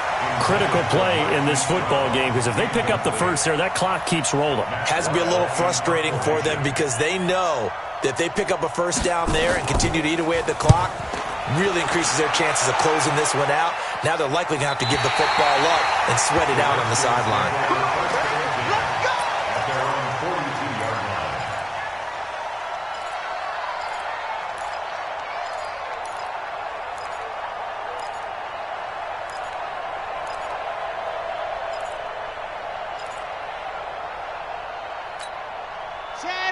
Critical play in this football game, because if they pick up the first there, that clock keeps rolling. Has to be a little frustrating for them because they know that if they pick up a first down there and continue to eat away at the clock, really increases their chances of closing this one out. Now they're likely going to have to give the football up and sweat it out on the sideline.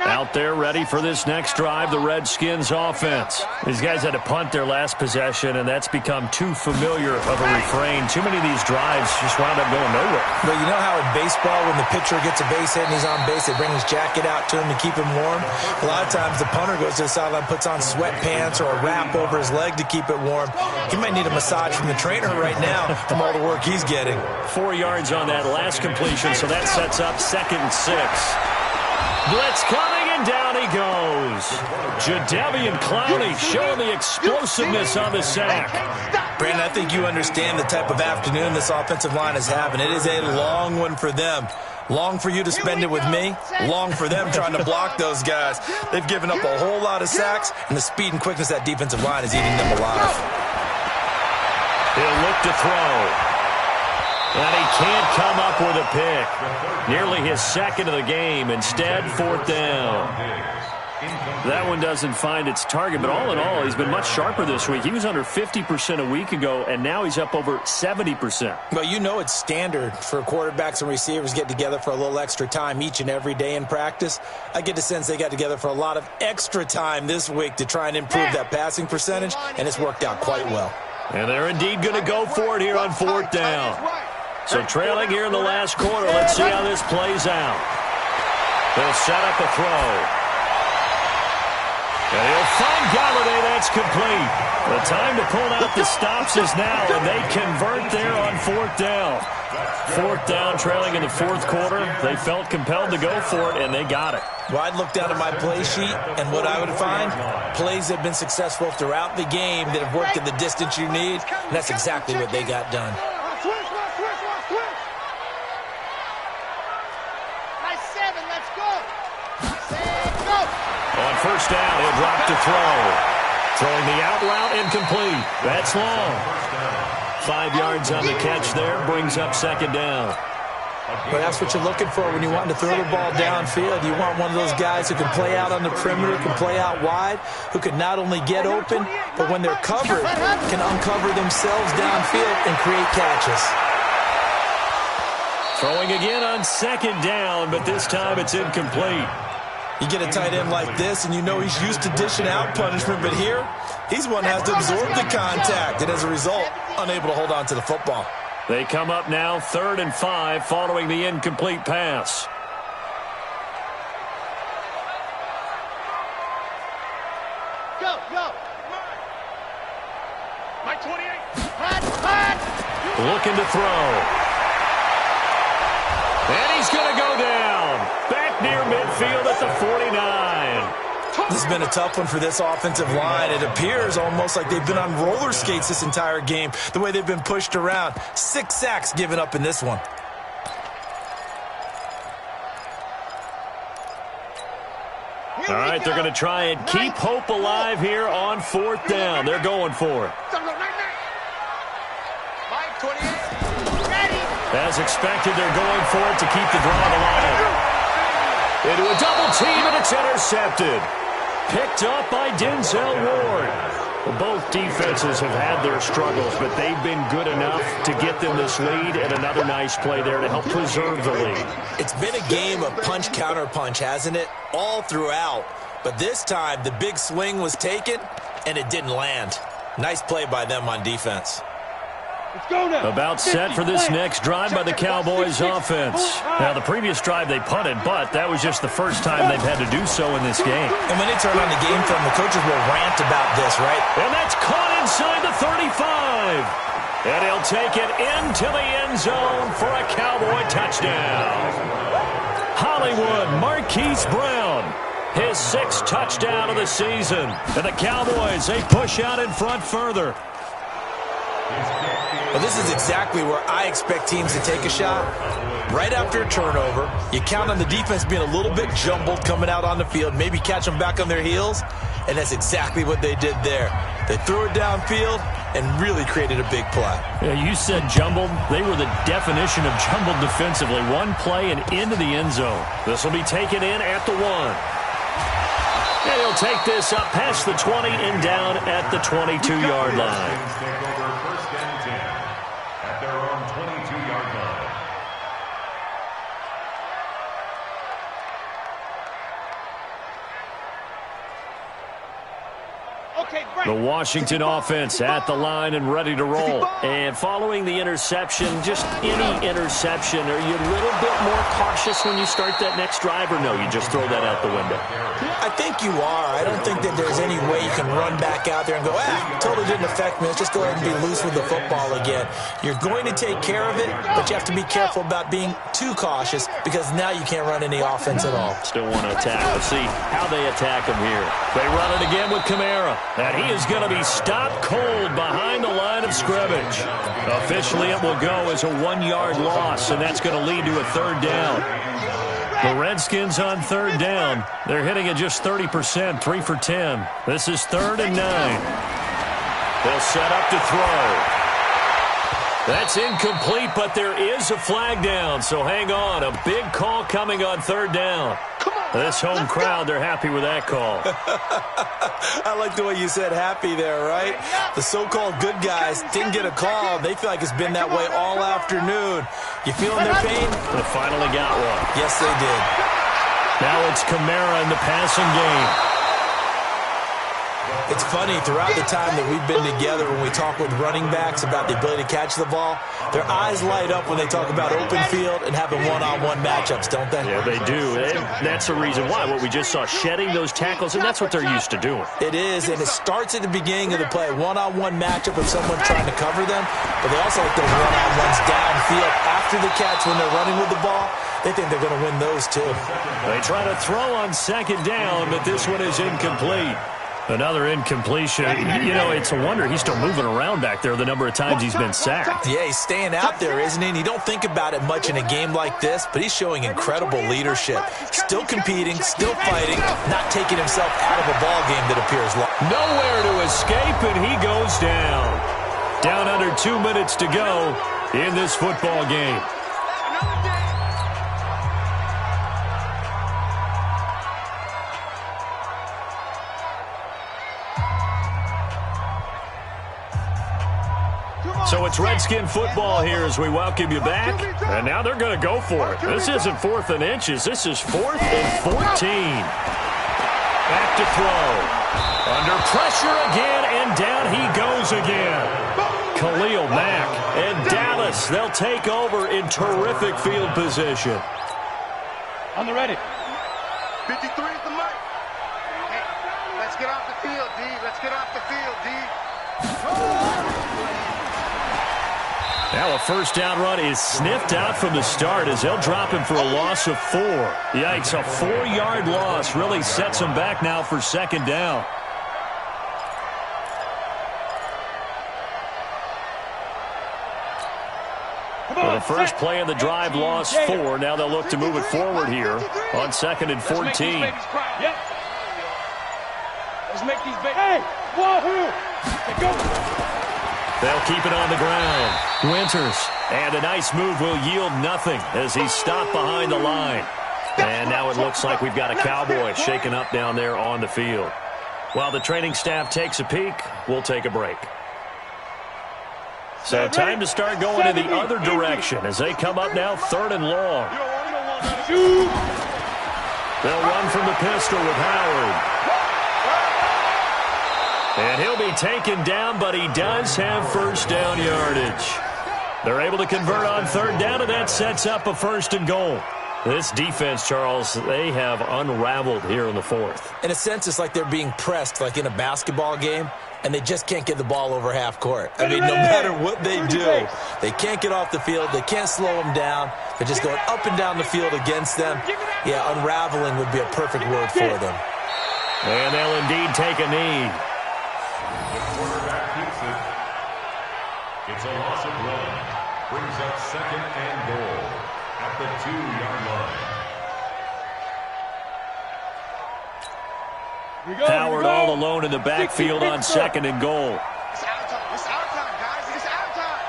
Out there ready for this next drive, the Redskins offense. These guys had to punt their last possession, and that's become too familiar of a refrain. Too many of these drives just wound up going nowhere. But you know how in baseball, when the pitcher gets a base hit and he's on base, they bring his jacket out to him to keep him warm? A lot of times the punter goes to the sideline, puts on sweatpants or a wrap over his leg to keep it warm. He might need a massage from the trainer right now from all the work he's getting. 4 yards on that last completion, so that sets up 2nd and 6. Blitz coming, and down he goes. Jadeveon Clowney showing the explosiveness on the sack. Brandon, I think you understand the type of afternoon this offensive line is having. It is a long one for them. Long for you to spend it with me. Long for them trying to block those guys. They've given up a whole lot of sacks, and the speed and quickness of that defensive line is eating them alive. He'll look to throw. And he can't come up with a pick. Nearly his 2nd of the game. Instead, 4th down. That one doesn't find its target, but all in all, he's been much sharper this week. He was under 50% a week ago, and now he's up over 70%. Well, you know it's standard for quarterbacks and receivers get together for a little extra time each and every day in practice. I get the sense they got together for a lot of extra time this week to try and improve that passing percentage, and it's worked out quite well. And they're indeed going to go for it here on 4th down. So trailing here in the last quarter, let's see how this plays out. They'll set up a throw. And he'll find Galladay. That's complete. The time to pull out the stops is now, and they convert there on 4th down. 4th down, trailing in the 4th quarter. They felt compelled to go for it, and they got it. Well, I'd look down at my play sheet, and what I would find, plays that have been successful throughout the game that have worked in the distance you need, and that's exactly what they got done. On 1st down, he'll drop to throw. Throwing the out route, incomplete. That's long. 5 yards on the catch there, brings up 2nd down. But that's what you're looking for when you want to throw the ball downfield. You want one of those guys who can play out on the perimeter, can play out wide, who can not only get open, but when they're covered, can uncover themselves downfield and create catches. Throwing again on 2nd down, but this time it's incomplete. You get a tight end like this, and you know he's used to dishing out punishment, but here, he's one that has to absorb the contact, and as a result, unable to hold on to the football. They come up now 3rd and 5 following the incomplete pass. Go. Mike 28. Looking to throw. And he's going to go down. Back near midfield at the 49. This has been a tough one for this offensive line. It appears almost like they've been on roller skates this entire game, the way they've been pushed around. 6 sacks given up in this one. All right, they're going to try and keep hope alive here on 4th down. They're going for it. Mike 28. Ready. As expected, they're going for it to keep the drive alive. Into a double team, and it's intercepted. Picked up by Denzel Ward. Well, both defenses have had their struggles, but they've been good enough to get them this lead, and another nice play there to help preserve the lead. It's been a game of punch-counter-punch, hasn't it? All throughout. But this time, the big swing was taken, and it didn't land. Nice play by them on defense. Let's go now. About set for this next drive by the Cowboys offense. Now, the previous drive they punted, but that was just the first time they've had to do so in this game. And when they turn on the game film, the coaches will rant about this, right? And that's caught inside the 35. And he'll take it into the end zone for a Cowboy touchdown. Hollywood Marquise Brown, his 6th touchdown of the season. And the Cowboys, they push out in front further. Well, this is exactly where I expect teams to take a shot. Right after a turnover, you count on the defense being a little bit jumbled coming out on the field, maybe catch them back on their heels, and that's exactly what they did there. They threw it downfield and really created a big play. Yeah, you said jumbled. They were the definition of jumbled defensively. One play and into the end zone. This will be taken in at the 1. And he'll take this up past the 20 and down at the 22-yard line. Take over 1st and 10 at their own 22-yard line. The Washington offense at the line and ready to roll. And following the interception, just any interception, are you a little bit more cautious when you start that next drive, or no, you just throw that out the window? I think you are. I don't think that there's any way you can run back out there and go, totally didn't affect me. Let's just go ahead and be loose with the football again. You're going to take care of it, but you have to be careful about being too cautious because now you can't run any offense at all. Still want to attack. Let's see how they attack him here. They run it again with Kamara. And he is going to be stopped cold behind the line of scrimmage. Officially, it will go as a 1-yard loss, and that's going to lead to a 3rd down. The Redskins on 3rd down. They're hitting at just 30%, 3 for 10. This is 3rd and 9. They'll set up to throw. That's incomplete, but there is a flag down, so hang on. A big call coming on 3rd down. This home crowd, they're happy with that call. I like the way you said happy there, right? The so-called good guys didn't get a call. They feel like it's been that way all afternoon. You feeling their pain? They finally got one. Yes, they did. Now it's Kamara in the passing game. It's funny, throughout the time that we've been together, when we talk with running backs about the ability to catch the ball, their eyes light up when they talk about open field and having one-on-one matchups, don't they? Yeah, they do. And that's the reason why. What we just saw, shedding those tackles, and that's what they're used to doing. It is, and it starts at the beginning of the play. One-on-one matchup with someone trying to cover them, but they also like those one-on-ones downfield after the catch when they're running with the ball. They think they're going to win those, too. They try to throw on 2nd down, but this one is incomplete. Another incompletion. You know, it's a wonder he's still moving around back there the number of times he's been sacked. Yeah, he's staying out there, isn't he? And you don't think about it much in a game like this, but he's showing incredible leadership. Still competing, still fighting, not taking himself out of a ball game that appears long. Nowhere to escape, and he goes down. Down under 2 minutes to go in this football game. So it's Redskin football here as we welcome you back. And now they're going to go for it. This isn't 4th and inches. This is 4th and 14. Back to throw. Under pressure again, and down he goes again. Khalil Mack and Dallas, they'll take over in terrific field position. On the ready. 53 is the mark. Hey, let's get off the field, D. Let's get off the field, D. Now a 1st down run is sniffed out from the start as they'll drop him for a loss of 4. Yikes, a 4-yard loss really sets him back now for 2nd down. Well, the first play of the drive lost 4. Now they'll look to move it forward here on 2nd and 14. Yep. Let's make these babies. Hey, wahoo! Hey, go. They'll keep it on the ground. Winters, and a nice move will yield nothing as he's stopped behind the line. And now it looks like we've got a Cowboy shaken up down there on the field. While the training staff takes a peek, we'll take a break. So time to start going in the other direction as they come up now 3rd and long. They'll run from the pistol with Howard. And he'll be taken down, but he does have 1st down yardage. They're able to convert on third down, and that sets up a 1st and goal. This defense, Charles, they have unraveled here in the 4th. In a sense, it's like they're being pressed like in a basketball game, and they just can't get the ball over half court. I mean, no matter what they do, they can't get off the field. They can't slow them down. They're just going up and down the field against them. Yeah, unraveling would be a perfect word for them. And they'll indeed take a knee. The quarterback keeps it. It's a loss of 1. Brings up 2nd and goal at the 2-yard line. Howard all alone in the backfield on 2nd and goal. It's our time. It's our time, guys. It's our time.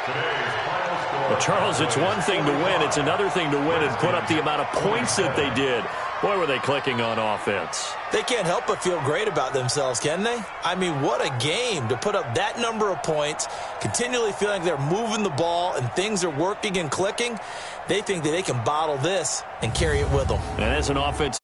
Today's final score. Well, Charles, it's one thing to win. It's another thing to win and put up the amount of points that they did. Boy, were they clicking on offense. They can't help but feel great about themselves, can they? I mean, what a game to put up that number of points, continually feeling they're moving the ball and things are working and clicking. They think that they can bottle this and carry it with them. And as an offensive